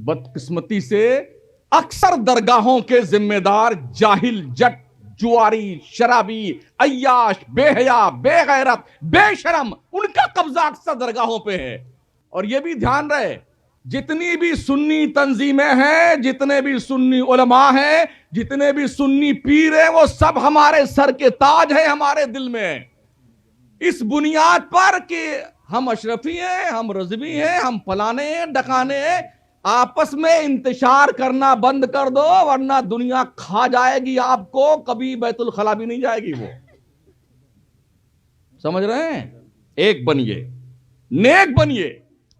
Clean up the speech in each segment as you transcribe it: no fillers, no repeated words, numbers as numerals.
بدقسمتی سے اکثر درگاہوں کے ذمہ دار جاہل، جٹ، جواری، شرابی، عیاش، بے حیا، بے غیرت، بے شرم، ان کا قبضہ اکثر درگاہوں پہ ہے. اور یہ بھی دھیان رہے، جتنی بھی سنی تنظیمیں ہیں، جتنے بھی سنی علماء ہیں، جتنے بھی سنی پیر ہیں، وہ سب ہمارے سر کے تاج ہیں، ہمارے دل میں. اس بنیاد پر کہ ہم اشرفی ہیں، ہم رضوی ہیں، ہم فلانے ہیں، ڈکانے ہیں، آپس میں انتشار کرنا بند کر دو، ورنہ دنیا کھا جائے گی آپ کو، کبھی بیت الخلا بھی نہیں جائے گی. وہ سمجھ رہے ہیں؟ ایک بنیے، نیک بنیے.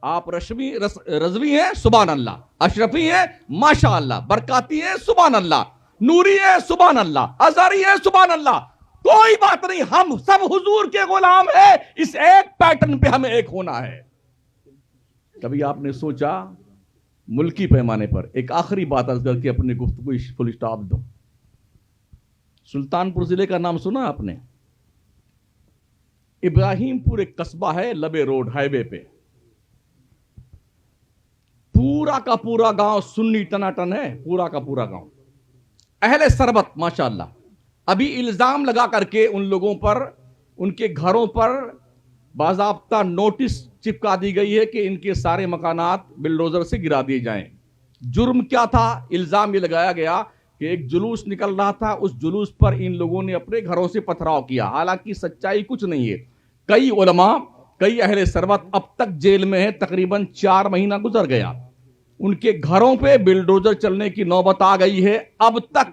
آپ رضوی ہیں، سبحان اللہ. اشرفی ہیں، ماشاء اللہ. برکاتی ہیں، سبحان اللہ. نوری ہے، سبحان اللہ. ازہری ہے، سبحان اللہ. کوئی بات نہیں، ہم سب حضور کے غلام ہیں. اس ایک پیٹرن پہ ہمیں ایک ہونا ہے. کبھی آپ نے سوچا ملکی پیمانے پر ایک آخری بات عرض کر کے اپنی گفتگو فل اسٹاپ دوں. سلطان پور ضلع کا نام سنا آپ نے؟ ابراہیم پور ایک قصبہ ہے، لبے روڈ ہائی وے پہ. پورا کا پورا گاؤں سنی ٹناٹن ہے، پورا کا پورا گاؤں اہل سربت ماشاءاللہ. ابھی الزام لگا کر کے ان لوگوں پر، ان کے گھروں پر باضابطہ نوٹس چپکا دی گئی ہے کہ ان کے سارے مکانات بلڈوزر سے گرا دیے جائیں. جرم کیا تھا؟ الزام یہ لگایا گیا کہ ایک جلوس نکل رہا تھا، اس جلوس پر ان لوگوں نے اپنے گھروں سے پتھراؤ کیا. حالانکہ سچائی کچھ نہیں ہے. کئی علماء، کئی اہل سربت اب تک جیل میں ہیں، تقریباً 4 مہینہ گزر گیا. ان کے گھروں پہ بلڈوزر چلنے کی نوبت آ گئی ہے. اب تک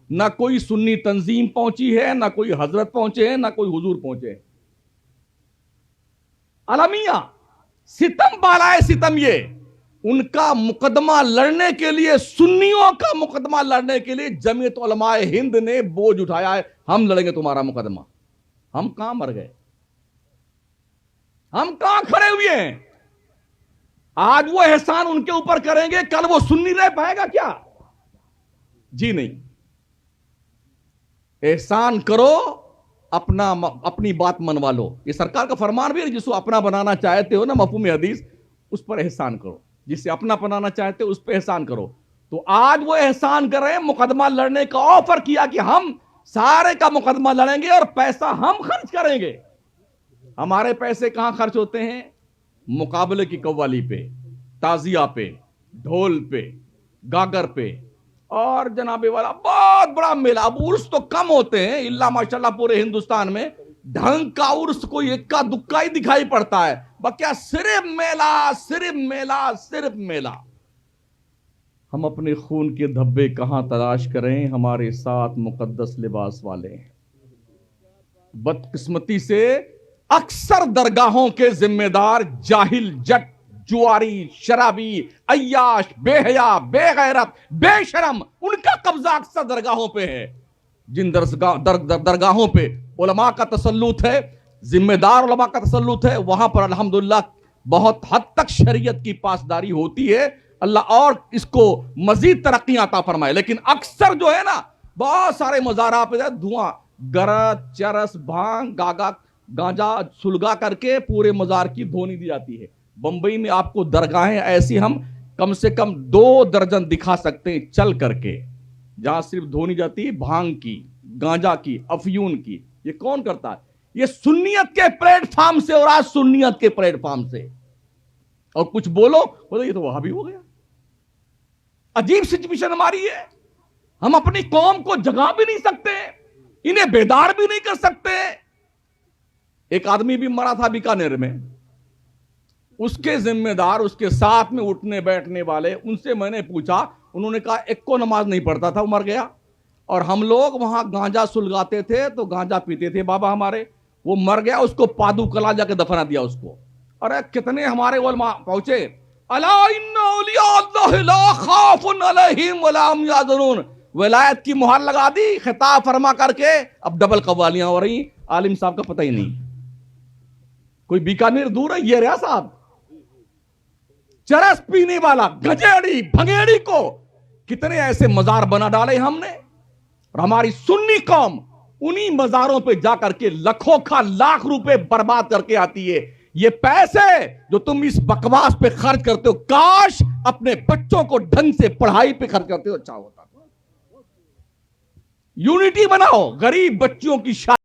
نہ کوئی سنی تنظیم پہنچی ہے، نہ کوئی حضرت پہنچے ہیں، نہ کوئی حضور پہنچے. المیہ ستم بالائے ستم. یہ ان کا مقدمہ لڑنے کے لیے، سنیوں کا مقدمہ لڑنے کے لیے جمعیت علماء ہند نے بوجھ اٹھایا ہے. ہم لڑیں گے تمہارا مقدمہ. ہم کہاں مر گئے؟ ہم کہاں کھڑے ہوئے ہیں؟ آج وہ احسان ان کے اوپر کریں گے، کل وہ سنی رہ پائے گا کیا؟ جی نہیں. احسان کرو، اپنی بات منوا لو. یہ سرکار کا فرمان بھی ہے، جس کو اپنا بنانا چاہتے ہو نا، مفہوم حدیث، اس پر احسان کرو. جسے اپنا بنانا چاہتے ہو اس پہ احسان کرو. تو آج وہ احسان کر رہے ہیں، مقدمہ لڑنے کا آفر کیا کہ ہم سارے کا مقدمہ لڑیں گے اور پیسہ ہم خرچ کریں گے. ہمارے پیسے کہاں خرچ ہوتے ہیں؟ مقابلے کی قوالی پہ، تازیہ پہ، ڈھول پہ، گاگر پہ، اور جناب والا بہت بڑا میلہ. اب عرس تو کم ہوتے ہیں، اللہ ماشاءاللہ پورے ہندوستان میں ڈھنگ کا عرس کوئی اکا دکا ہی دکھائی پڑتا ہے. بکیا صرف میلہ، صرف میلہ، صرف میلہ. ہم اپنے خون کے دھبے کہاں تلاش کریں؟ ہمارے ساتھ مقدس لباس والے ہیں. بدقسمتی سے اکثر درگاہوں کے ذمہ دار جاہل، جٹ، جواری، شرابی، عیاش، بے حیا، بے غیرت، بے شرم، ان کا قبضہ اکثر درگاہوں پہ ہے. جن درگاہوں پہ علماء کا تسلط ہے، ذمہ دار علماء کا تسلط ہے، وہاں پر الحمدللہ بہت حد تک شریعت کی پاسداری ہوتی ہے. اللہ اور اس کو مزید ترقی عطا فرمائے. لیکن اکثر جو ہے نا، بہت سارے مزارات پہ دھواں، گرد، چرس، بھانگ، گانجا سلگا کر کے پورے مزار کی دھونی دی جاتی ہے. بمبئی میں آپ کو درگاہیں ایسی ہم کم سے کم 2 درجن دکھا سکتے ہیں چل کر کے، جہاں صرف دھونی جاتی ہے بھانگ کی، گانجا کی، افیون کی. یہ کون کرتا ہے؟ یہ سنیت کے پلیٹ فارم سے، اور آج سنیت کے پلیٹ فارم سے. اور کچھ بولو یہ تو وہاں بھی ہو گیا. عجیب سچویشن ہماری ہے. ہم اپنی قوم کو جگا بھی نہیں سکتے، انہیں بیدار بھی نہیں کر سکتے. ایک آدمی بھی مرا تھا بیکانیر میں، اس کے ذمہ دار، اس کے ساتھ میں اٹھنے بیٹھنے والے، ان سے میں نے پوچھا، انہوں نے کہا ایک کو نماز نہیں پڑھتا تھا، وہ مر گیا. اور ہم لوگ وہاں گانجا سلگاتے تھے تو گانجا پیتے تھے بابا ہمارے، وہ مر گیا، اس کو پادو کلا جا کے دفنا دیا اس کو. اور کتنے ہمارے علماء پہنچے، الا ان اولیاء اللہ لا خوف علیہم ولا هم یحزنون، ولایت کی مہر لگا دی خطاب فرما کر کے. اب ڈبل قوالیاں ہو رہی، عالم صاحب کا پتہ ہی نہیں. کوئی بیکانیر دور ہے؟ یہ رہا صاحب، چرس پینے والا، گجیڑی بھنگیڑی کو کتنے ایسے مزار بنا ڈالے ہم نے. اور ہماری سنی قوم انہی مزاروں پہ جا کر کے لاکھوں کا لاکھ روپے برباد کر کے آتی ہے. یہ پیسے جو تم اس بکواس پہ خرچ کرتے ہو، کاش اپنے بچوں کو ڈھنگ سے پڑھائی پہ خرچ کرتے ہو، اچھا ہوتا۔ یونٹی بناؤ، غریب بچیوں کی شادی